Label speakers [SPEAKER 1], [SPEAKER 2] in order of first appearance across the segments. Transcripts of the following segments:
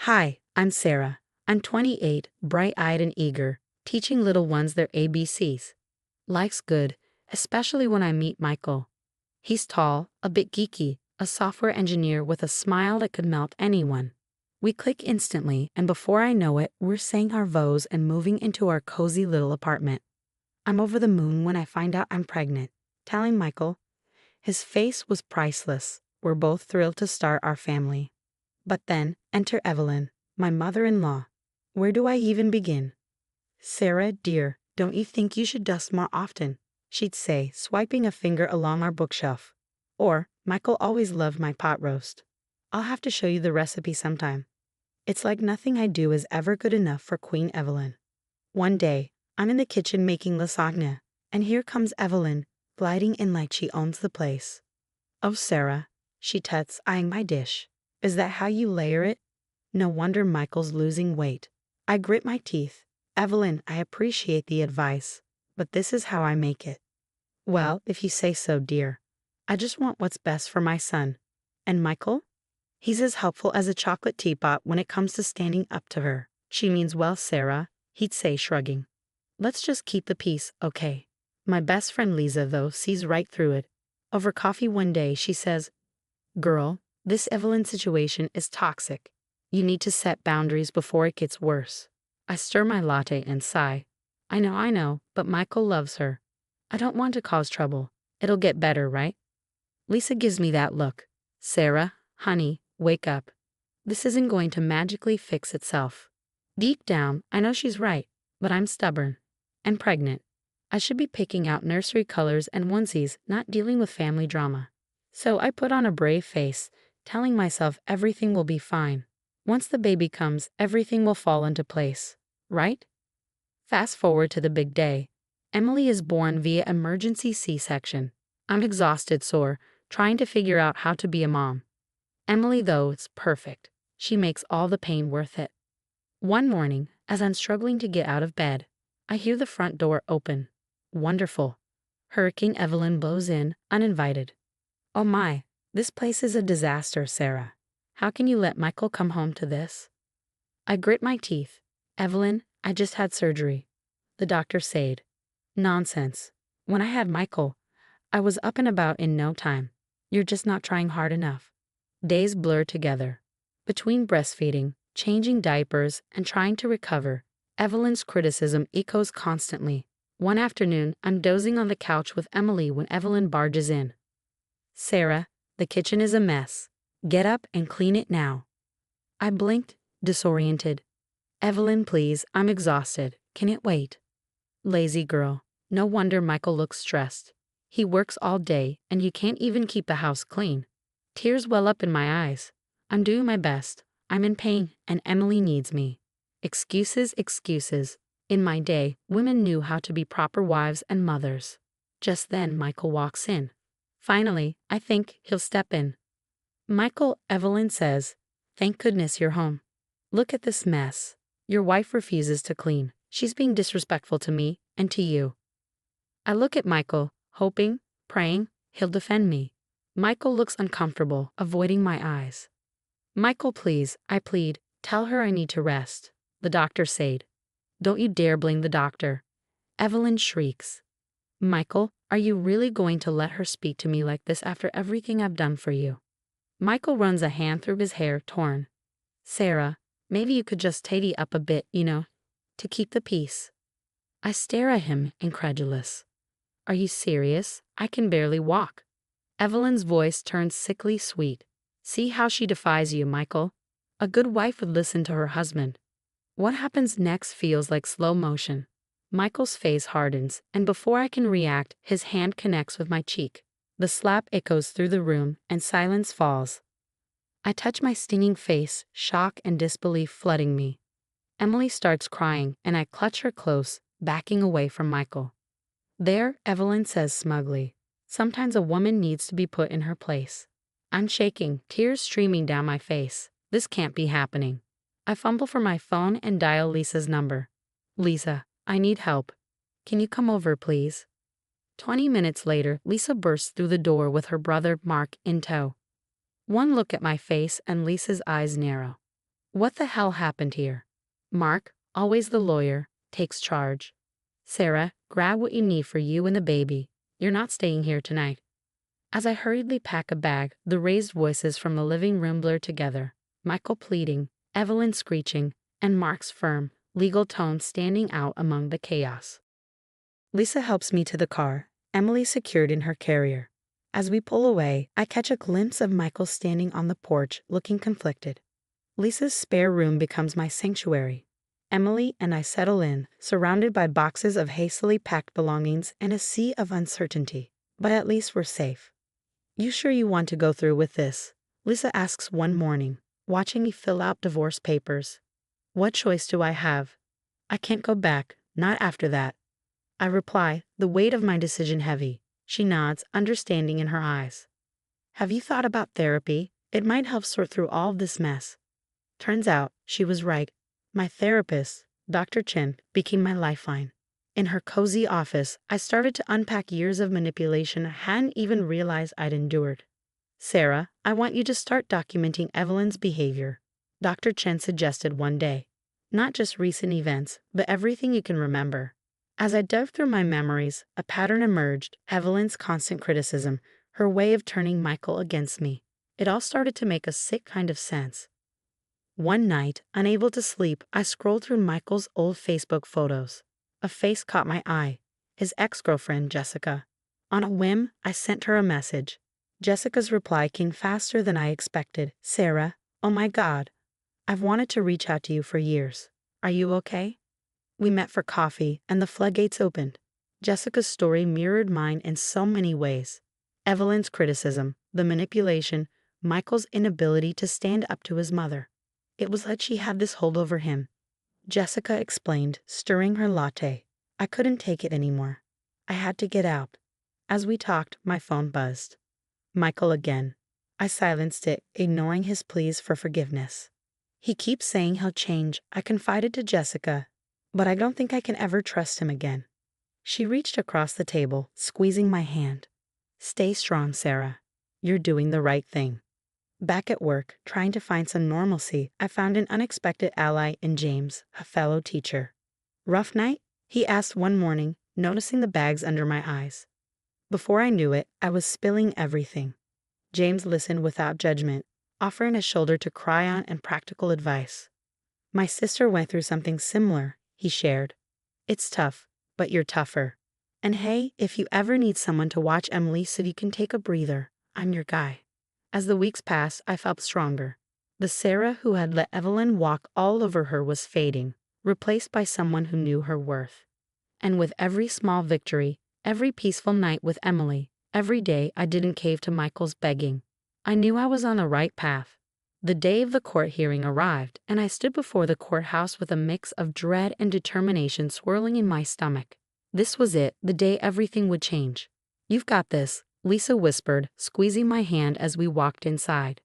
[SPEAKER 1] Hi, I'm Sarah. I'm 28, bright-eyed and eager, teaching little ones their ABCs. Life's good, especially when I meet Michael. He's tall, a bit geeky, a software engineer with a smile that could melt anyone. We click instantly, and before I know it, we're saying our vows and moving into our cozy little apartment. I'm over the moon when I find out I'm pregnant, telling Michael. His face was priceless. We're both thrilled to start our family. But then, enter Evelyn, my mother-in-law. Where do I even begin? Sarah, dear, don't you think you should dust more often? She'd say, swiping a finger along our bookshelf. Or, Michael always loved my pot roast. I'll have to show you the recipe sometime. It's like nothing I do is ever good enough for Queen Evelyn. One day, I'm in the kitchen making lasagna, and here comes Evelyn, gliding in like she owns the place. Oh, Sarah, she tuts, eyeing my dish. Is that how you layer it? No wonder Michael's losing weight. I grit my teeth. Evelyn, I appreciate the advice, but this is how I make it. Well, if you say so, dear. I just want what's best for my son. And Michael? He's as helpful as a chocolate teapot when it comes to standing up to her. She means well, Sarah, he'd say, shrugging. Let's just keep the peace, okay? My best friend Lisa, though, sees right through it. Over coffee one day, she says, Girl, this Evelyn situation is toxic. You need to set boundaries before it gets worse. I stir my latte and sigh. I know, but Michael loves her. I don't want to cause trouble. It'll get better, right? Lisa gives me that look. Sarah, honey, wake up. This isn't going to magically fix itself. Deep down, I know she's right, but I'm stubborn. And pregnant. I should be picking out nursery colors and onesies, not dealing with family drama. So I put on a brave face, telling myself everything will be fine. Once the baby comes, everything will fall into place, right? Fast forward to the big day. Emily is born via emergency C-section. I'm exhausted, sore, trying to figure out how to be a mom. Emily, though, is perfect. She makes all the pain worth it. One morning, as I'm struggling to get out of bed, I hear the front door open. Wonderful. Hurricane Evelyn blows in, uninvited. Oh my, this place is a disaster, Sarah. How can you let Michael come home to this? I grit my teeth. Evelyn, I just had surgery. The doctor said. Nonsense. When I had Michael, I was up and about in no time. You're just not trying hard enough. Days blur together. Between breastfeeding, changing diapers, and trying to recover, Evelyn's criticism echoes constantly. One afternoon, I'm dozing on the couch with Emily when Evelyn barges in. Sarah, the kitchen is a mess. Get up and clean it now. I blinked, disoriented. Evelyn, please, I'm exhausted. Can it wait? Lazy girl. No wonder Michael looks stressed. He works all day, and you can't even keep the house clean. Tears well up in my eyes. I'm doing my best. I'm in pain, and Emily needs me. Excuses, excuses. In my day, women knew how to be proper wives and mothers. Just then, Michael walks in. Finally, I think he'll step in. Michael, Evelyn says, thank goodness you're home. Look at this mess. Your wife refuses to clean. She's being disrespectful to me and to you. I look at Michael, hoping, praying, he'll defend me. Michael looks uncomfortable, avoiding my eyes. Michael, please, I plead, tell her I need to rest. The doctor said. Don't you dare blame the doctor. Evelyn shrieks. Michael, are you really going to let her speak to me like this after everything I've done for you? Michael runs a hand through his hair, torn. Sarah, maybe you could just tidy up a bit, to keep the peace. I stare at him, incredulous. Are you serious? I can barely walk. Evelyn's voice turns sickly sweet. See how she defies you, Michael? A good wife would listen to her husband. What happens next feels like slow motion. Michael's face hardens, and before I can react, his hand connects with my cheek. The slap echoes through the room, and silence falls. I touch my stinging face, shock and disbelief flooding me. Emily starts crying, and I clutch her close, backing away from Michael. There, Evelyn says smugly, sometimes a woman needs to be put in her place. I'm shaking, tears streaming down my face. This can't be happening. I fumble for my phone and dial Lisa's number. Lisa, I need help. Can you come over, please? 20 minutes later, Lisa bursts through the door with her brother, Mark, in tow. One look at my face and Lisa's eyes narrow. What the hell happened here? Mark, always the lawyer, takes charge. Sarah, grab what you need for you and the baby. You're not staying here tonight. As I hurriedly pack a bag, the raised voices from the living room blur together. Michael pleading, Evelyn screeching, and Mark's firm, legal tone standing out among the chaos. Lisa helps me to the car, Emily secured in her carrier. As we pull away, I catch a glimpse of Michael standing on the porch, looking conflicted. Lisa's spare room becomes my sanctuary. Emily and I settle in, surrounded by boxes of hastily packed belongings and a sea of uncertainty. But at least we're safe. You sure you want to go through with this? Lisa asks one morning, watching me fill out divorce papers. What choice do I have? I can't go back, not after that. I reply, the weight of my decision heavy. She nods, understanding in her eyes. Have you thought about therapy? It might help sort through all of this mess. Turns out, she was right. My therapist, Dr. Chen, became my lifeline. In her cozy office, I started to unpack years of manipulation I hadn't even realized I'd endured. Sarah, I want you to start documenting Evelyn's behavior, Dr. Chen suggested one day. Not just recent events, but everything you can remember. As I dug through my memories, a pattern emerged: Evelyn's constant criticism, her way of turning Michael against me. It all started to make a sick kind of sense. One night, unable to sleep, I scrolled through Michael's old Facebook photos. A face caught my eye: his ex-girlfriend, Jessica. On a whim, I sent her a message. Jessica's reply came faster than I expected. Sarah, oh my God. I've wanted to reach out to you for years. Are you okay? We met for coffee, and the floodgates opened. Jessica's story mirrored mine in so many ways. Evelyn's criticism, the manipulation, Michael's inability to stand up to his mother. It was like she had this hold over him. Jessica explained, stirring her latte. I couldn't take it anymore. I had to get out. As we talked, my phone buzzed. Michael again. I silenced it, ignoring his pleas for forgiveness. He keeps saying he'll change, I confided to Jessica, but I don't think I can ever trust him again. She reached across the table, squeezing my hand. Stay strong, Sarah. You're doing the right thing. Back at work, trying to find some normalcy, I found an unexpected ally in James, a fellow teacher. Rough night? He asked one morning, noticing the bags under my eyes. Before I knew it, I was spilling everything. James listened without judgment, offering a shoulder to cry on and practical advice. My sister went through something similar, he shared. It's tough, but you're tougher. And hey, if you ever need someone to watch Emily so you can take a breather, I'm your guy. As the weeks passed, I felt stronger. The Sarah who had let Evelyn walk all over her was fading, replaced by someone who knew her worth. And with every small victory, every peaceful night with Emily, every day I didn't cave to Michael's begging, I knew I was on the right path. The day of the court hearing arrived, and I stood before the courthouse with a mix of dread and determination swirling in my stomach. This was it, the day everything would change. You've got this, Lisa whispered, squeezing my hand as we walked inside.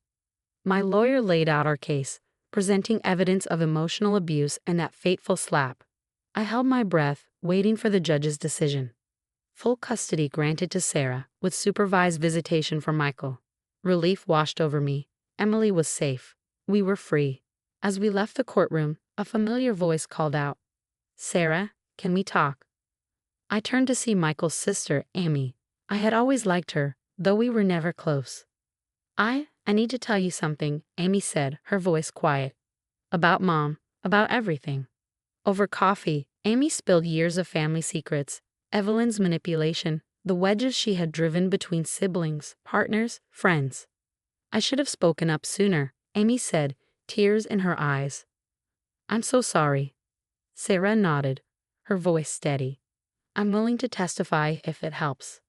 [SPEAKER 1] My lawyer laid out our case, presenting evidence of emotional abuse and that fateful slap. I held my breath, waiting for the judge's decision. Full custody granted to Sarah, with supervised visitation for Michael. Relief washed over me. Emily was safe. We were free. As we left the courtroom, a familiar voice called out, Sarah, can we talk? I turned to see Michael's sister, Amy. I had always liked her, though we were never close. I need to tell you something, Amy said, her voice quiet. About Mom, about everything. Over coffee, Amy spilled years of family secrets, Evelyn's manipulation, the wedges she had driven between siblings, partners, friends. I should have spoken up sooner, Amy said, tears in her eyes. I'm so sorry. Sarah nodded, her voice steady. I'm willing to testify if it helps.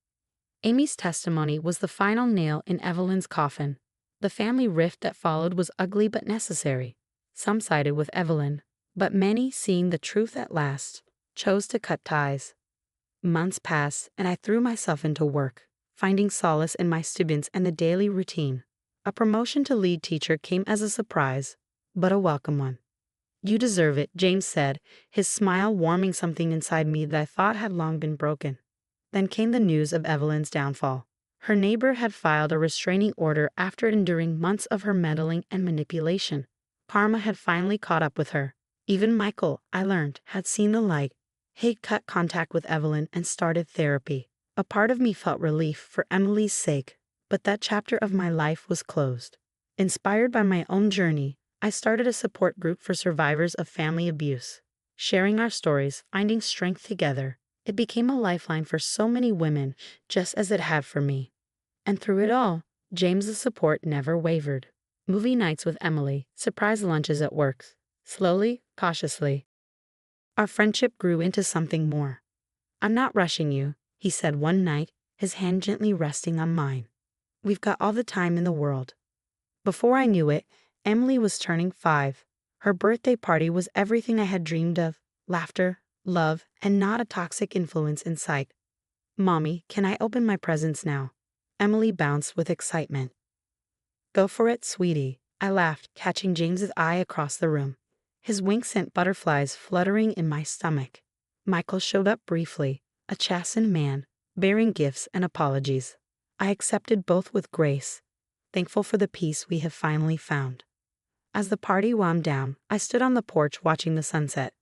[SPEAKER 1] Amy's testimony was the final nail in Evelyn's coffin. The family rift that followed was ugly but necessary. Some sided with Evelyn, but many, seeing the truth at last, chose to cut ties. Months passed, and I threw myself into work, finding solace in my students and the daily routine. A promotion to lead teacher came as a surprise, but a welcome one. You deserve it, James said, his smile warming something inside me that I thought had long been broken. Then came the news of Evelyn's downfall. Her neighbor had filed a restraining order after enduring months of her meddling and manipulation. Karma had finally caught up with her. Even Michael, I learned, had seen the light. He'd cut contact with Evelyn and started therapy. A part of me felt relief for Emily's sake, but that chapter of my life was closed. Inspired by my own journey, I started a support group for survivors of family abuse. Sharing our stories, finding strength together, it became a lifeline for so many women, just as it had for me. And through it all, James's support never wavered. Movie nights with Emily, surprise lunches at work. Slowly, cautiously, our friendship grew into something more. "I'm not rushing you," he said one night, his hand gently resting on mine. "We've got all the time in the world." Before I knew it, Emily was turning 5. Her birthday party was everything I had dreamed of: laughter, love, and not a toxic influence in sight. "Mommy, can I open my presents now?" Emily bounced with excitement. "Go for it, sweetie," I laughed, catching James's eye across the room. His wink sent butterflies fluttering in my stomach. Michael showed up briefly, a chastened man, bearing gifts and apologies. I accepted both with grace, thankful for the peace we have finally found. As the party wound down, I stood on the porch watching the sunset.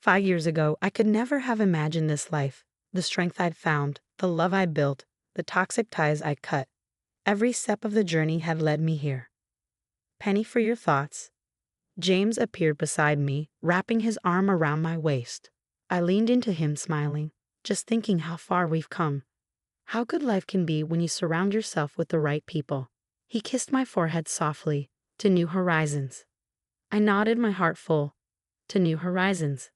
[SPEAKER 1] 5 years ago, I could never have imagined this life, the strength I'd found, the love I'd built, the toxic ties I'd cut. Every step of the journey had led me here. "Penny, for your thoughts." James appeared beside me, wrapping his arm around my waist. I leaned into him, smiling, just thinking how far we've come. How good life can be when you surround yourself with the right people. He kissed my forehead softly, to new horizons. I nodded, my heart full. To new horizons.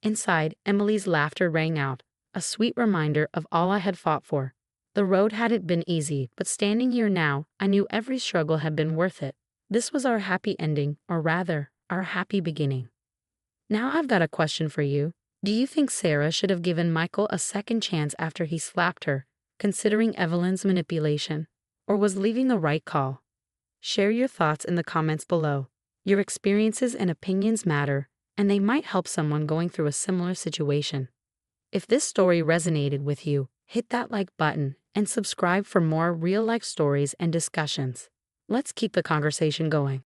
[SPEAKER 1] Inside, Emily's laughter rang out, a sweet reminder of all I had fought for. The road hadn't been easy, but standing here now, I knew every struggle had been worth it. This was our happy ending, or rather, our happy beginning. Now I've got a question for you. Do you think Sarah should have given Michael a second chance after he slapped her, considering Evelyn's manipulation? Or was leaving the right call? Share your thoughts in the comments below. Your experiences and opinions matter, and they might help someone going through a similar situation. If this story resonated with you, hit that like button and subscribe for more real-life stories and discussions. Let's keep the conversation going.